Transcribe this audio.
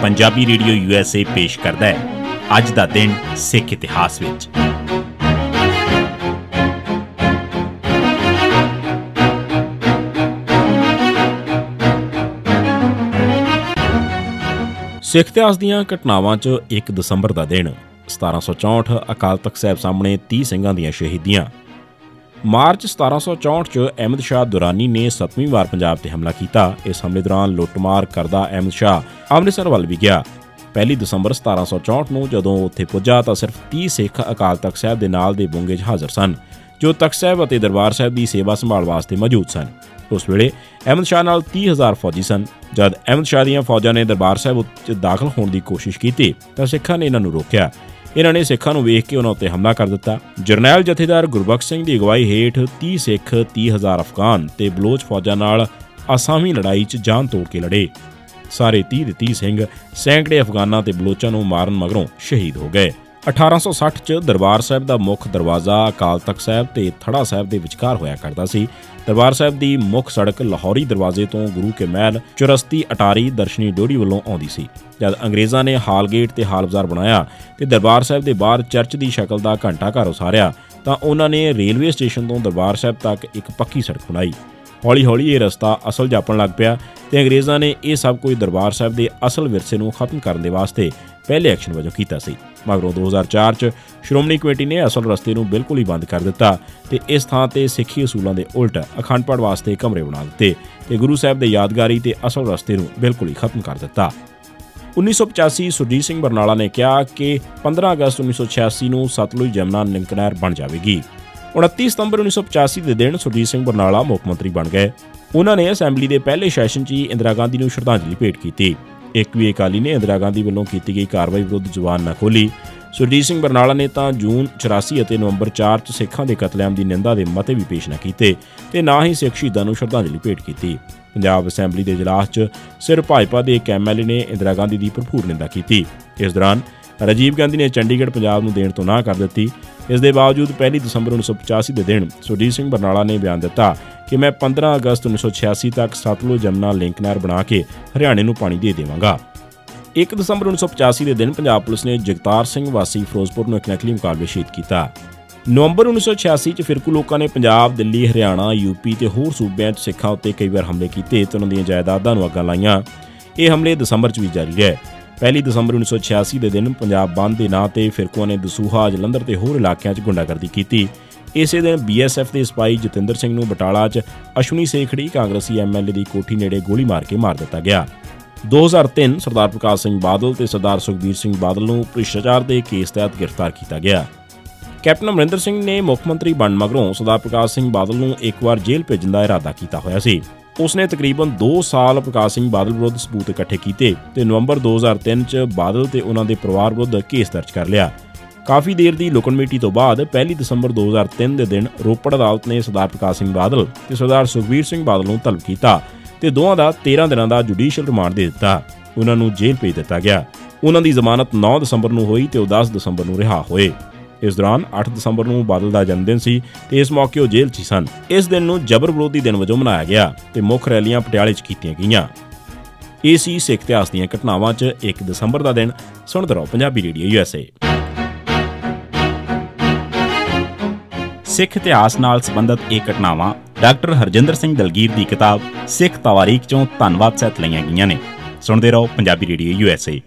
Punjabi radio USA पेश करता है अज दा दिन सिख इतिहास विच। सिख इतिहास दीआं घटनावां च 1 दसंबर दा दिन 1764 अकाल तख्त साहिब सामने 30 ਸਿੰਘਾਂ ਦੀਆਂ शहीदियां। मार्च 1764 च अहमद शाह दुरानी ने 7वीं वार पंजाब ते हमला किया। इस हमले दौरान लुੱਟਮਾਰ करदा अहमद शाह ਅੰਮ੍ਰਿਤਸਰ ਵੱਲ भी गया। 1 ਦਸੰਬਰ 1764 ਨੂੰ ਜਦੋਂ ਉੱਥੇ ਪੁੱਜਾ ਤਾਂ ਸਿਰਫ 30 ਸਿੱਖ ਅਕਾਲ ਤਖਤ ਸਾਹਿਬ ਦੇ ਨਾਲ ਦੇ ਬੁੰਗੇ 'ਚ ਹਾਜ਼ਰ ਸਨ, ਜੋ ਤਖਤ ਸਾਹਿਬ ਅਤੇ ਦਰਬਾਰ ਸਾਹਿਬ ਦੀ ਸੇਵਾ ਸੰਭਾਲ ਵਾਸਤੇ ਮੌਜੂਦ ਸਨ। ਉਸ ਵੇਲੇ ਅਹਿਮਦ ਸ਼ਾਹ ਨਾਲ 30,000 ਫੌਜੀ ਸਨ। ਜਦ ਅਹਿਮਦ ਸ਼ਾਹ ਦੀਆਂ ਫੌਜਾਂ ਨੇ ਦਰਬਾਰ ਸਾਹਿਬ ਵਿੱਚ ਦਾਖਲ ਹੋਣ ਦੀ ਕੋਸ਼ਿਸ਼ ਕੀਤੀ ਤਾਂ ਸਿੱਖਾਂ ਨੇ ਇਹਨਾਂ ਨੂੰ ਰੋਕਿਆ। ਇਹਨਾਂ ਨੇ ਸਿੱਖਾਂ ਨੂੰ ਵੇਖ ਕੇ ਉਹਨਾਂ ਉੱਤੇ ਹਮਲਾ ਕਰ ਦਿੱਤਾ। ਜਰਨੈਲ ਜਥੇਦਾਰ ਗੁਰਬਖਸ਼ ਸਿੰਘ ਦੀ ਅਗਵਾਈ ਹੇਠ 30 ਸਿੱਖ 30,000 ਅਫਗਾਨ ਤੇ ਬਲੋਚ ਫੌਜਾਂ ਨਾਲ ਆਸਾਮੀ ਲੜਾਈ 'ਚ ਜਾਨ ਤੋੜ ਕੇ ਲੜੇ। ਸਾਰੇ 30 ਦੇ 30 ਸਿੰਘ ਸੈਂਕੜੇ ਅਫਗਾਨਾਂ ਤੇ ਬਲੋਚਾਂ ਨੂੰ ਮਾਰਨ ਮਗਰੋਂ ਸ਼ਹੀਦ ਹੋ ਗਏ। 1860 'ਚ ਦਰਬਾਰ ਸਾਹਿਬ ਦਾ ਮੁੱਖ ਦਰਵਾਜ਼ਾ ਅਕਾਲ ਤਖਤ ਸਾਹਿਬ ਤੇ ਥੜਾ ਸਾਹਿਬ ਦੇ ਵਿਚਕਾਰ ਹੋਇਆ ਕਰਦਾ ਸੀ। ਦਰਬਾਰ ਸਾਹਿਬ ਦੀ ਮੁੱਖ ਸੜਕ ਲਾਹੌਰੀ ਦਰਵਾਜ਼ੇ ਤੋਂ ਗੁਰੂ ਕੇ ਮਹਿਲ, ਚੁਰਸਤੀ, ਅਟਾਰੀ, ਦਰਸ਼ਨੀ ਡੋੜੀ ਵੱਲੋਂ ਆਉਂਦੀ ਸੀ। ਜਦ ਅੰਗਰੇਜ਼ਾਂ ਨੇ ਹਾਲ ਗੇਟ ਤੇ ਹਾਲ ਬਾਜ਼ਾਰ ਬਣਾਇਆ ਤੇ ਦਰਬਾਰ ਸਾਹਿਬ ਦੇ ਬਾਹਰ ਚਰਚ ਦੀ ਸ਼ਕਲ ਦਾ ਘੰਟਾ ਘਰ ਉਸਾਰਿਆ ਤਾਂ ਉਹਨਾਂ ਨੇ ਰੇਲਵੇ ਸਟੇਸ਼ਨ ਤੋਂ ਦਰਬਾਰ ਸਾਹਿਬ ਤੱਕ ਇੱਕ ਪੱਕੀ ਸੜਕ ਬਣਾਈ। ਹੌਲੀ ਹੌਲੀ ਇਹ ਰਸਤਾ ਅਸਲ ਜਾਪਣ ਲੱਗ ਪਿਆ ਤੇ ਅੰਗਰੇਜ਼ਾਂ ਨੇ ਇਹ ਸਭ ਕੁਝ ਦਰਬਾਰ ਸਾਹਿਬ ਦੇ ਅਸਲ ਵਿਰਸੇ ਨੂੰ ਖਤਮ ਕਰਨ ਦੇ ਵਾਸਤੇ ਪਹਿਲੇ ਐਕਸ਼ਨ ਵਜੋਂ ਕੀਤਾ ਸੀ। ਮਗਰੋਂ 2004 'ਚ ਸ਼੍ਰੋਮਣੀ ਕਮੇਟੀ ਨੇ ਅਸਲ ਰਸਤੇ ਨੂੰ ਬਿਲਕੁਲ ਹੀ ਬੰਦ ਕਰ ਦਿੱਤਾ ਤੇ ਇਸ ਥਾਂ ਤੇ ਸਿੱਖੀ ਅਸੂਲਾਂ ਦੇ ਉਲਟ ਅਖੰਡ ਪਾਠ ਵਾਸਤੇ ਕਮਰੇ ਬਣਾ ਦਿੱਤੇ ਤੇ ਗੁਰੂ ਸਾਹਿਬ ਦੇ ਯਾਦਗਾਰੀ ਤੇ ਅਸਲ ਰਸਤੇ ਨੂੰ ਬਿਲਕੁਲ ਹੀ ਖਤਮ ਕਰ ਦਿੱਤਾ। 1985 ਸੁਰਜੀਤ ਸਿੰਘ ਬਰਨਾਲਾ ਨੇ ਕਿਹਾ ਕਿ 15 ਅਗਸਤ 1986 ਨੂੰ ਸਤਲੁਜ ਜਮਨਾ ਲਿੰਕ ਨਹਿਰ ਬਣ ਜਾਵੇਗੀ। 29 ਸਤੰਬਰ 1985 ਦੇ ਦਿਨ ਸੁਰਜੀਤ ਸਿੰਘ ਬਰਨਾਲਾ ਮੁੱਖ ਮੰਤਰੀ ਬਣ ਗਏ। ਉਹਨਾਂ ਨੇ ਅਸੈਂਬਲੀ ਦੇ ਪਹਿਲੇ ਸੈਸ਼ਨ 'ਚ ਹੀ ਇੰਦਰਾ ਗਾਂਧੀ ਨੂੰ ਸ਼ਰਧਾਂਜਲੀ ਭੇਟ ਕੀਤੀ। ਇੱਕ ਵੀ ਅਕਾਲੀ ਨੇ ਇੰਦਰਾ ਗਾਂਧੀ ਵੱਲੋਂ ਕੀਤੀ ਗਈ ਕਾਰਵਾਈ ਵਿਰੁੱਧ ਜ਼ੁਬਾਨ ਨਾ ਖੋਲ੍ਹੀ। ਸੁਰਜੀਤ ਸਿੰਘ ਬਰਨਾਲਾ ਨੇ ਤਾਂ ਜੂਨ 84 ਅਤੇ ਨਵੰਬਰ 4 'ਚ ਸਿੱਖਾਂ ਦੇ ਕਤਲੇਆਮ ਦੀ ਨਿੰਦਾ ਦੇ ਮਤੇ ਵੀ ਪੇਸ਼ ਨਾ ਕੀਤੇ ਤੇ ਨਾ ਹੀ ਸਿੱਖ ਸ਼ਹੀਦਾਂ ਨੂੰ ਸ਼ਰਧਾਂਜਲੀ ਭੇਟ ਕੀਤੀ। ਪੰਜਾਬ ਅਸੈਂਬਲੀ ਦੇ ਇਜਲਾਸ 'ਚ ਸਿਰਫ ਭਾਜਪਾ ਦੇ ਇੱਕ MLA ਨੇ ਇੰਦਰਾ ਗਾਂਧੀ ਦੀ ਭਰਪੂਰ ਨਿੰਦਾ ਕੀਤੀ। ਇਸ ਦੌਰਾਨ ਰਾਜੀਵ ਗਾਂਧੀ ਨੇ ਚੰਡੀਗੜ੍ਹ ਪੰਜਾਬ ਨੂੰ ਦੇਣ ਤੋਂ ਨਾਂਹ ਕਰ ਦਿੱਤੀ। ਇਸ ਦੇ ਬਾਵਜੂਦ 1 ਦਸੰਬਰ 1985 ਦੇ ਦਿਨ ਸੁਰਜੀਤ ਸਿੰਘ ਬਰਨਾਲਾ ਨੇ ਬਿਆਨ ਦਿੱਤਾ ਕਿ ਮੈਂ 15 ਅਗਸਤ 1986 ਤੱਕ ਸਤਲੁਜ ਜਮਨਾ ਲਿੰਕ ਨਹਿਰ ਬਣਾ ਕੇ ਹਰਿਆਣੇ ਨੂੰ ਪਾਣੀ ਦੇ ਦੇਵਾਂਗਾ। 1 ਦਸੰਬਰ 1985 ਦੇ ਦਿਨ ਪੰਜਾਬ ਪੁਲਿਸ ਨੇ ਜਗਤਾਰ ਸਿੰਘ ਵਾਸੀ ਫਿਰੋਜ਼ਪੁਰ ਨੂੰ ਇੱਕ ਨਕਲੀ ਮੁਕਾਬਲੇ ਸ਼ਹੀਦ ਕੀਤਾ। ਨਵੰਬਰ 1986 'ਚ ਫਿਰਕੂ ਲੋਕਾਂ ਨੇ ਪੰਜਾਬ, ਦਿੱਲੀ, ਹਰਿਆਣਾ, UP ਤੇ ਹੋਰ ਸੂਬਿਆਂ 'ਚ ਸਿੱਖਾਂ ਉੱਤੇ ਕਈ ਵਾਰ ਹਮਲੇ ਕੀਤੇ ਤੇ ਉਹਨਾਂ ਦੀਆਂ ਜਾਇਦਾਦਾਂ ਨੂੰ ਅੱਗਾਂ ਲਾਈਆਂ। ਇਹ ਹਮਲੇ ਦਸੰਬਰ 'ਚ ਵੀ ਜਾਰੀ ਰਹੇ। 1 ਦਸੰਬਰ 1986 ਦੇ ਦਿਨ ਪੰਜਾਬ ਬੰਦ ਦੇ ਨਾਂ ਤੇ ਫਿਰਕੂਆਂ ਨੇ ਦਸੂਹਾ, ਜਲੰਧਰ ਤੇ ਹੋਰ ਇਲਾਕਿਆਂ 'ਚ ਗੁੰਡਾਗਰਦੀ ਕੀਤੀ। ਇਸੇ ਦਿਨ BSF ਦੇ ਸਿਪਾਹੀ ਜਤਿੰਦਰ ਸਿੰਘ ਨੂੰ ਬਟਾਲਾ 'ਚ ਅਸ਼ਵਨੀ ਸੇਖੜੀ ਕਾਂਗਰਸੀ MLA ਦੀ ਕੋਠੀ ਨੇੜੇ ਗੋਲੀ ਮਾਰ ਕੇ ਮਾਰ ਦਿੱਤਾ ਗਿਆ। 2003 ਸਰਦਾਰ ਪ੍ਰਕਾਸ਼ ਸਿੰਘ ਬਾਦਲ ਤੇ ਸਰਦਾਰ ਸੁਖਬੀਰ ਸਿੰਘ ਬਾਦਲ ਨੂੰ ਭ੍ਰਿਸ਼ਟਾਚਾਰ ਦੇ ਕੇਸ ਤਹਿਤ ਗ੍ਰਿਫਤਾਰ ਕੀਤਾ ਗਿਆ। ਕੈਪਟਨ ਅਮਰਿੰਦਰ ਸਿੰਘ ਨੇ ਮੁੱਖ ਮੰਤਰੀ ਬਣਨ ਮਗਰੋਂ ਸਰਦਾਰ ਪ੍ਰਕਾਸ਼ ਸਿੰਘ ਬਾਦਲ ਨੂੰ ਇੱਕ ਵਾਰ ਜੇਲ੍ਹ ਭੇਜਣ ਦਾ ਇਰਾਦਾ ਕੀਤਾ ਹੋਇਆ ਸੀ। ਉਸਨੇ ਤਕਰੀਬਨ 2 ਸਾਲ ਪ੍ਰਕਾਸ਼ ਸਿੰਘ ਬਾਦਲ ਵਿਰੁੱਧ ਸਬੂਤ ਇਕੱਠੇ ਕੀਤੇ ਤੇ ਨਵੰਬਰ 2003 'ਚ ਬਾਦਲ ਤੇ ਉਹਨਾਂ ਦੇ ਪਰਿਵਾਰ ਵਿਰੁੱਧ ਕੇਸ ਦਰਜ ਕਰ ਲਿਆ। ਕਾਫੀ ਦੇਰ ਦੀ ਲੁਕਣ ਮੀਟੀ ਤੋਂ ਬਾਅਦ 1 ਦਸੰਬਰ 2003 ਦੇ ਦਿਨ ਰੋਪੜ ਅਦਾਲਤ ਨੇ ਸਰਦਾਰ ਪ੍ਰਕਾਸ਼ ਸਿੰਘ ਬਾਦਲ ਤੇ ਸਰਦਾਰ ਸੁਖਬੀਰ ਸਿੰਘ ਬਾਦਲ ਨੂੰ ਤਲਬ ਕੀਤਾ ਤੇ ਦੋਵਾਂ ਦਾ 13 ਦਿਨਾਂ ਦਾ ਜੁਡੀਸ਼ੀਅਲ ਰਿਮਾਂਡ ਦੇ ਦਿੱਤਾ। ਉਹਨਾਂ ਨੂੰ ਜੇਲ੍ਹ ਭੇਜ ਦਿੱਤਾ ਗਿਆ। ਉਹਨਾਂ ਦੀ ਜ਼ਮਾਨਤ 9 ਦਸੰਬਰ ਨੂੰ ਹੋਈ ਤੇ ਉਹ 10 ਦਸੰਬਰ ਨੂੰ ਰਿਹਾ ਹੋਏ। ਇਸ ਦੌਰਾਨ 8 ਦਸੰਬਰ ਨੂੰ ਬਾਦਲ ਦਾ ਜਨਮਦਿਨ ਸੀ ਤੇ ਇਸ ਮੌਕੇ ਉਹ ਜੇਲ੍ਹ 'ਚ ਸਨ। ਇਸ ਦਿਨ ਨੂੰ ਜਬਰ ਵਿਰੋਧੀ ਦਿਨ ਵਜੋਂ ਮਨਾਇਆ ਗਿਆ ਤੇ ਮੁੱਖ ਰੈਲੀਆਂ ਪਟਿਆਲੇ 'ਚ ਕੀਤੀਆਂ ਗਈਆਂ। ਇਹ ਸੀ ਸਿੱਖ ਇਤਿਹਾਸ ਦੀਆਂ ਘਟਨਾਵਾਂ 'ਚ 1 ਦਸੰਬਰ ਦਾ ਦਿਨ। ਸੁਣਦੇ ਰਹੋ ਪੰਜਾਬੀ ਰੇਡੀਓ USA। ਸਿੱਖ ਇਤਿਹਾਸ ਨਾਲ ਸੰਬੰਧਿਤ ਇਹ ਘਟਨਾਵਾਂ ਡਾਕਟਰ ਹਰਜਿੰਦਰ ਸਿੰਘ ਦਲਗੀਰ ਦੀ ਕਿਤਾਬ ਸਿੱਖ ਤਵਾਰੀਖ 'ਚੋਂ ਧੰਨਵਾਦ ਸਹਿਤ ਲਈਆਂ ਗਈਆਂ ਨੇ। ਸੁਣਦੇ ਰਹੋ ਪੰਜਾਬੀ ਰੇਡੀਓ USA।